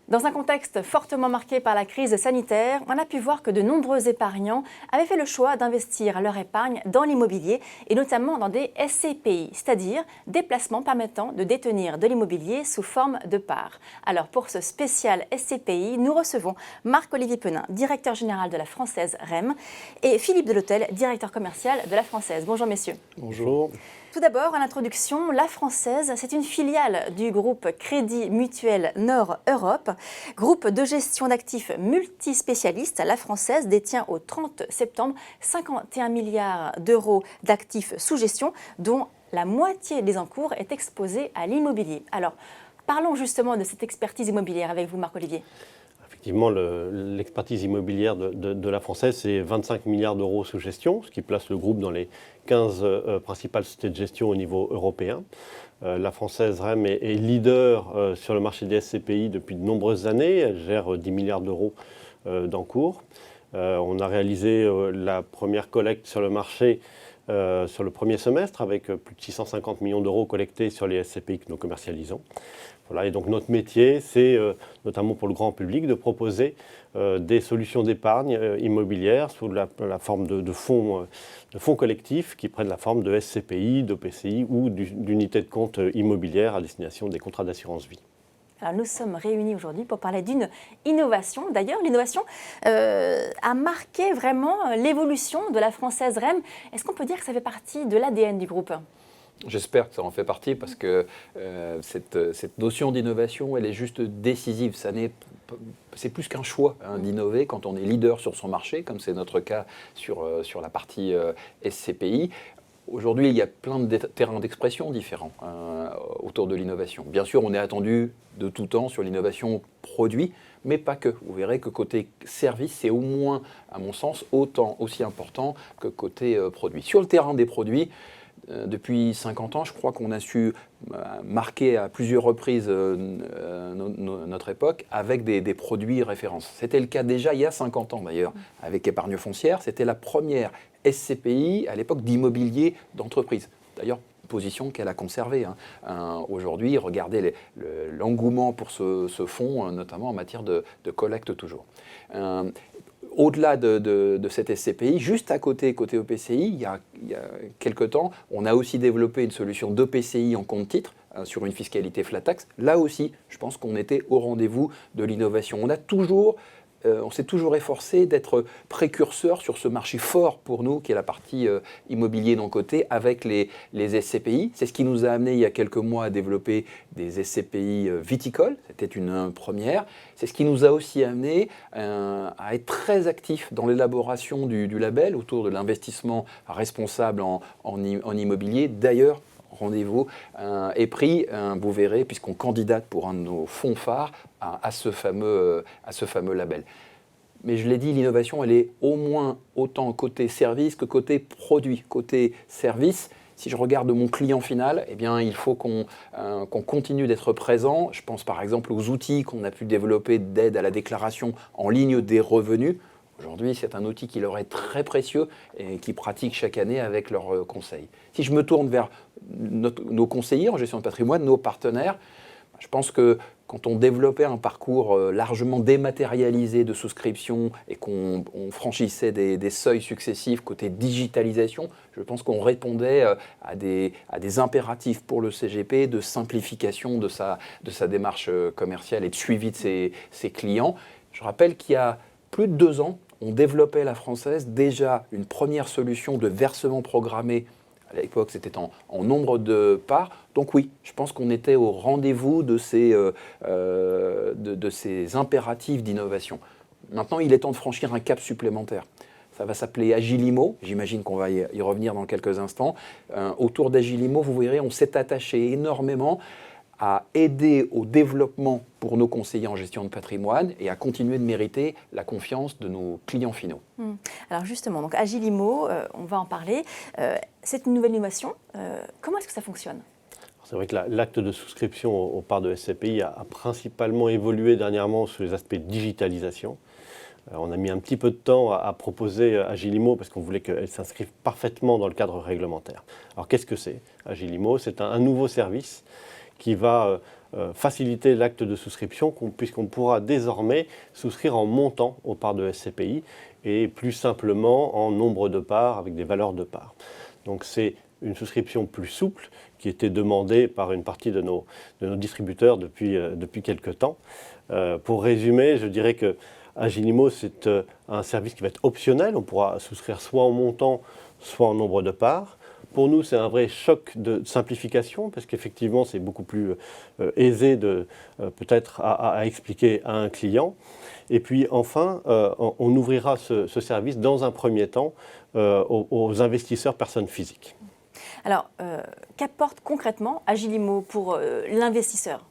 Dans un contexte fortement marqué par la crise sanitaire, on a pu voir que de nombreux épargnants avaient fait le choix d'investir leur épargne dans l'immobilier et notamment dans des SCPI, c'est-à-dire des placements permettant de détenir de l'immobilier sous forme de parts. Alors pour ce spécial SCPI, nous recevons Marc-Olivier Penin, directeur général de la Française REM, et Philippe Delhôtel, directeur commercial de la Française. Bonjour messieurs. Bonjour. Tout d'abord, à l'introduction, la Française, c'est une filiale du groupe Crédit Mutuel Nord Europe, groupe de gestion d'actifs multispécialistes. La Française détient au 30 septembre 51 milliards d'euros d'actifs sous gestion, dont la moitié des encours est exposée à l'immobilier. Alors, parlons justement de cette expertise immobilière avec vous, Marc-Olivier. Effectivement, l'expertise immobilière de la Française, c'est 25 milliards d'euros sous gestion, ce qui place le groupe dans les 15 principales sociétés de gestion au niveau européen. La Française REM est leader sur le marché des SCPI depuis de nombreuses années. Elle gère 10 milliards d'euros d'encours. On a réalisé la première collecte sur le marché sur le premier semestre avec plus de 650 millions d'euros collectés sur les SCPI que nous commercialisons. Voilà, et donc notre métier, c'est notamment pour le grand public de proposer des solutions d'épargne immobilière sous la forme de fonds collectifs qui prennent la forme de SCPI, d'OPCI ou d'unités de compte immobilières à destination des contrats d'assurance vie. Alors nous sommes réunis aujourd'hui pour parler d'une innovation. D'ailleurs, l'innovation a marqué vraiment l'évolution de la Française REM. Est-ce qu'on peut dire que ça fait partie de l'ADN du groupe ? J'espère que ça en fait partie parce que cette notion d'innovation, elle est juste décisive. C'est plus qu'un choix d'innover quand on est leader sur son marché, comme c'est notre cas sur la partie SCPI. Aujourd'hui, il y a plein de terrains d'expression différents autour de l'innovation. Bien sûr, on est attendu de tout temps sur l'innovation produit, mais pas que. Vous verrez que côté service, c'est au moins, à mon sens, aussi important que côté produit. Sur le terrain des produits, depuis 50 ans, je crois qu'on a su marquer à plusieurs reprises notre époque avec des produits références. C'était le cas déjà il y a 50 ans d'ailleurs, avec Épargne foncière. C'était la première SCPI à l'époque d'immobilier d'entreprise. D'ailleurs, position qu'elle a conservée. Aujourd'hui, regardez l'engouement pour ce fonds, notamment en matière de collecte toujours. Au-delà de cette SCPI, juste à côté OPCI, il y a quelque temps, on a aussi développé une solution d'OPCI en compte titre sur une fiscalité flat tax. Là aussi, je pense qu'on était au rendez-vous de l'innovation. On s'est toujours efforcé d'être précurseur sur ce marché fort pour nous, qui est la partie immobilier d'un côté, avec les SCPI. C'est ce qui nous a amené il y a quelques mois à développer des SCPI viticoles. C'était une première. C'est ce qui nous a aussi amené à être très actifs dans l'élaboration du label autour de l'investissement responsable en immobilier. D'ailleurs, rendez-vous est pris, vous verrez, puisqu'on candidate pour un de nos fonds phares à ce fameux label. Mais je l'ai dit, l'innovation, elle est au moins autant côté service que côté produit. Côté service, si je regarde mon client final, eh bien, il faut qu'on continue d'être présent. Je pense par exemple aux outils qu'on a pu développer d'aide à la déclaration en ligne des revenus. Aujourd'hui, c'est un outil qui leur est très précieux et qui pratique chaque année avec leurs conseils. Si je me tourne vers nos conseillers en gestion de patrimoine, nos partenaires, je pense que quand on développait un parcours largement dématérialisé de souscription et qu'on franchissait des seuils successifs côté digitalisation, je pense qu'on répondait à des impératifs pour le CGP de simplification de sa démarche commerciale et de suivi de ses clients. Je rappelle qu'il y a plus de 2 ans, on développait la Française déjà une première solution de versement programmé. À l'époque, c'était en nombre de parts. Donc oui, je pense qu'on était au rendez-vous de ces impératifs d'innovation. Maintenant, il est temps de franchir un cap supplémentaire. Ça va s'appeler Agilimo. J'imagine qu'on va y revenir dans quelques instants. Autour d'Agilimo, vous verrez, on s'est attaché énormément à aider au développement pour nos conseillers en gestion de patrimoine et à continuer de mériter la confiance de nos clients finaux. Alors justement, donc Agilimo, on va en parler. C'est une nouvelle innovation. Comment est-ce que ça fonctionne ? C'est vrai que l'acte de souscription aux parts de SCPI a principalement évolué dernièrement sur les aspects de digitalisation. On a mis un petit peu de temps à proposer Agilimo parce qu'on voulait qu'elle s'inscrive parfaitement dans le cadre réglementaire. Alors qu'est-ce que c'est Agilimo ? C'est un nouveau service qui va faciliter l'acte de souscription, puisqu'on pourra désormais souscrire en montant aux parts de SCPI et plus simplement en nombre de parts avec des valeurs de parts. Donc c'est une souscription plus souple qui était demandée par une partie de nos distributeurs depuis quelque temps. Pour résumer, je dirais que Agilimo, c'est un service qui va être optionnel. On pourra souscrire soit en montant, soit en nombre de parts. Pour nous, c'est un vrai choc de simplification parce qu'effectivement, c'est beaucoup plus aisé peut-être à expliquer à un client. Et puis enfin, on ouvrira ce service dans un premier temps aux investisseurs personnes physiques. Alors, qu'apporte concrètement Agilimo pour l'investisseur ?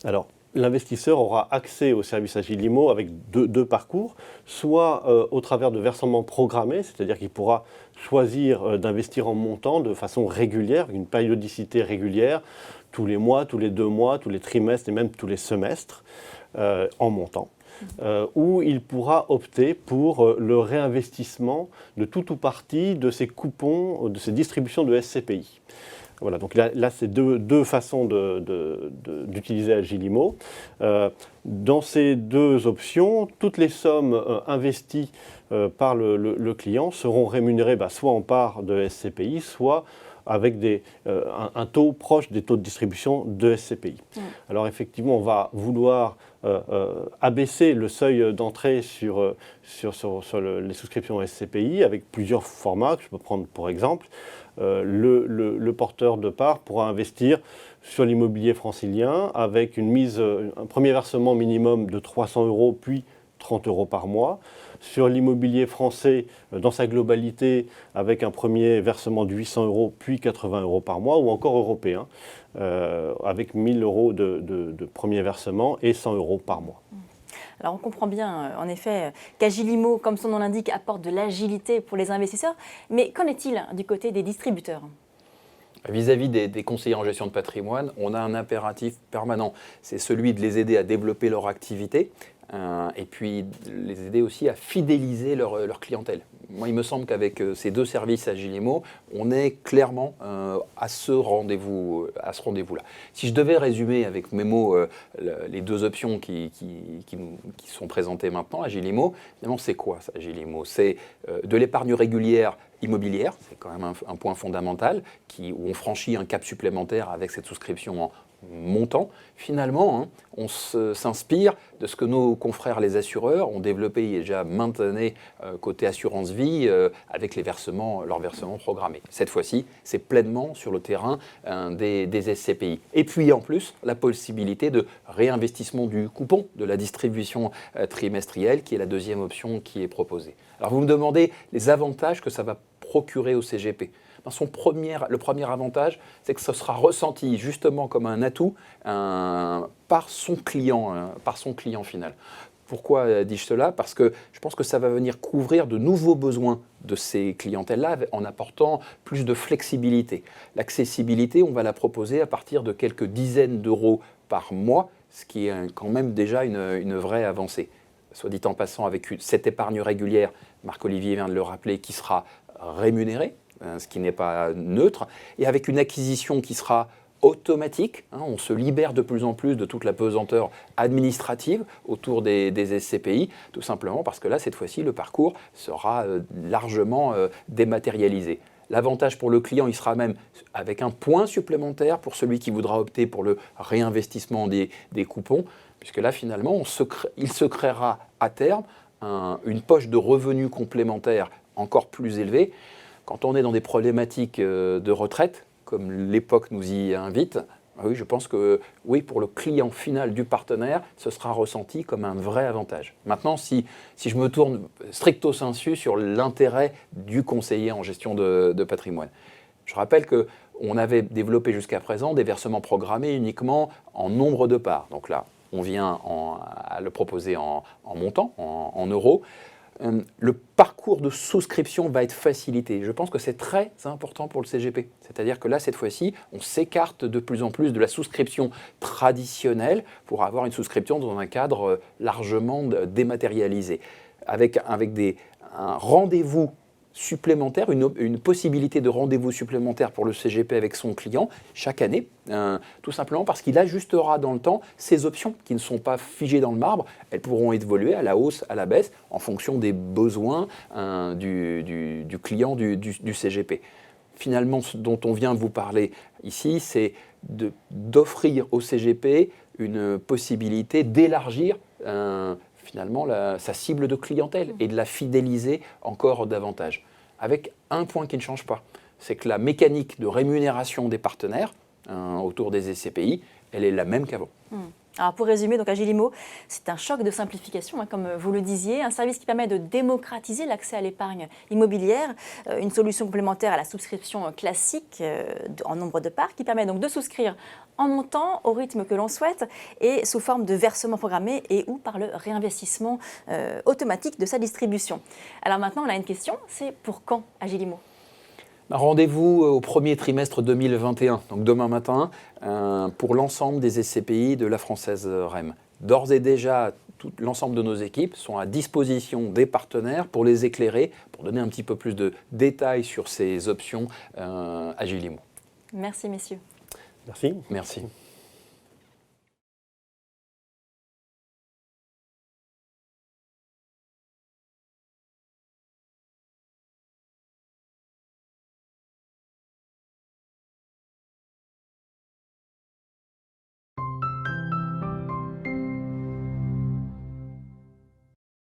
Alors, l'investisseur aura accès au service Agilimo avec deux parcours, soit au travers de versements programmés, c'est-à-dire qu'il pourra choisir d'investir en montant de façon régulière, une périodicité régulière, tous les mois, tous les 2 mois, tous les trimestres et même tous les semestres en montant. Où il pourra opter pour le réinvestissement de tout ou partie de ses coupons, de ses distributions de SCPI. Voilà, donc là c'est deux façons d'utiliser Agilimo. Dans ces 2 options, toutes les sommes investies par le client seront rémunérées soit en part de SCPI, soit avec un taux proche des taux de distribution de SCPI. Alors effectivement, on va vouloir abaisser le seuil d'entrée sur les souscriptions SCPI avec plusieurs formats que je peux prendre pour exemple. Le porteur de parts pourra investir sur l'immobilier francilien avec un premier versement minimum de 300 €, puis 30 € par mois. Sur l'immobilier français, dans sa globalité, avec un premier versement de 800 €, puis 80 € par mois, ou encore européen, avec 1 000 € de premier versement et 100 € par mois. Alors on comprend bien, en effet, qu'Agilimo, comme son nom l'indique, apporte de l'agilité pour les investisseurs. Mais qu'en est-il du côté des distributeurs ? Vis-à-vis des conseillers en gestion de patrimoine, on a un impératif permanent. C'est celui de les aider à développer leur activité et puis les aider aussi à fidéliser leur clientèle. Moi, il me semble qu'avec ces 2 services Agilimo, on est clairement à ce rendez-vous-là. Si je devais résumer avec mes mots les 2 options qui sont présentées maintenant, Agilimo, finalement, c'est quoi ça, Agilimo ? C'est de l'épargne régulière immobilière, c'est quand même un point fondamental, où on franchit un cap supplémentaire avec cette souscription en montant. Finalement, on s'inspire de ce que nos confrères les assureurs ont développé il y a déjà maintes années côté assurance vie avec leurs versements programmés. Cette fois-ci, c'est pleinement sur le terrain des SCPI. Et puis en plus, la possibilité de réinvestissement du coupon de la distribution trimestrielle qui est la 2e option qui est proposée. Alors vous me demandez les avantages que ça va procurer au CGP. Le premier avantage, c'est que ce sera ressenti justement comme un atout par son client final. Pourquoi dis-je cela ? Parce que je pense que ça va venir couvrir de nouveaux besoins de ces clientèles-là en apportant plus de flexibilité. L'accessibilité, on va la proposer à partir de quelques dizaines d'euros par mois, ce qui est quand même déjà une vraie avancée. Soit dit en passant, avec cette épargne régulière, Marc-Olivier vient de le rappeler, qui sera rémunérée, ce qui n'est pas neutre, et avec une acquisition qui sera automatique. On se libère de plus en plus de toute la pesanteur administrative autour des SCPI, tout simplement parce que là, cette fois-ci, le parcours sera largement dématérialisé. L'avantage pour le client, il sera même avec un point supplémentaire pour celui qui voudra opter pour le réinvestissement des coupons, puisque là, finalement, il se créera à terme une poche de revenus complémentaires encore plus élevée. Quand on est dans des problématiques de retraite, comme l'époque nous y invite, oui, je pense que oui, pour le client final du partenaire, ce sera ressenti comme un vrai avantage. Maintenant, si je me tourne stricto sensu sur l'intérêt du conseiller en gestion de patrimoine, je rappelle qu'on avait développé jusqu'à présent des versements programmés uniquement en nombre de parts. Donc là, on vient à le proposer en montant, en euros. Le parcours de souscription va être facilité. Je pense que c'est très important pour le CGP. C'est-à-dire que là, cette fois-ci, on s'écarte de plus en plus de la souscription traditionnelle pour avoir une souscription dans un cadre largement dématérialisé. Avec un rendez-vous supplémentaire, une possibilité de rendez-vous supplémentaire pour le CGP avec son client chaque année, tout simplement parce qu'il ajustera dans le temps ces options qui ne sont pas figées dans le marbre. Elles pourront évoluer à la hausse, à la baisse, en fonction des besoins du client du CGP. Finalement, ce dont on vient de vous parler ici, c'est d'offrir au CGP une possibilité d'élargir finalement sa cible de clientèle et de la fidéliser encore davantage. Avec un point qui ne change pas, c'est que la mécanique de rémunération des partenaires autour des SCPI, elle est la même qu'avant. Alors pour résumer, donc Agilimo, c'est un choc de simplification, comme vous le disiez, un service qui permet de démocratiser l'accès à l'épargne immobilière, une solution complémentaire à la souscription classique en nombre de parts, qui permet donc de souscrire en montant au rythme que l'on souhaite et sous forme de versement programmé et ou par le réinvestissement automatique de sa distribution. Alors maintenant, on a une question, c'est pour quand Agilimo ? Rendez-vous au premier trimestre 2021, donc demain matin, pour l'ensemble des SCPI de la Française REM. D'ores et déjà, l'ensemble de nos équipes sont à disposition des partenaires pour les éclairer, pour donner un petit peu plus de détails sur ces options Agilimo. Merci messieurs. Merci. Merci.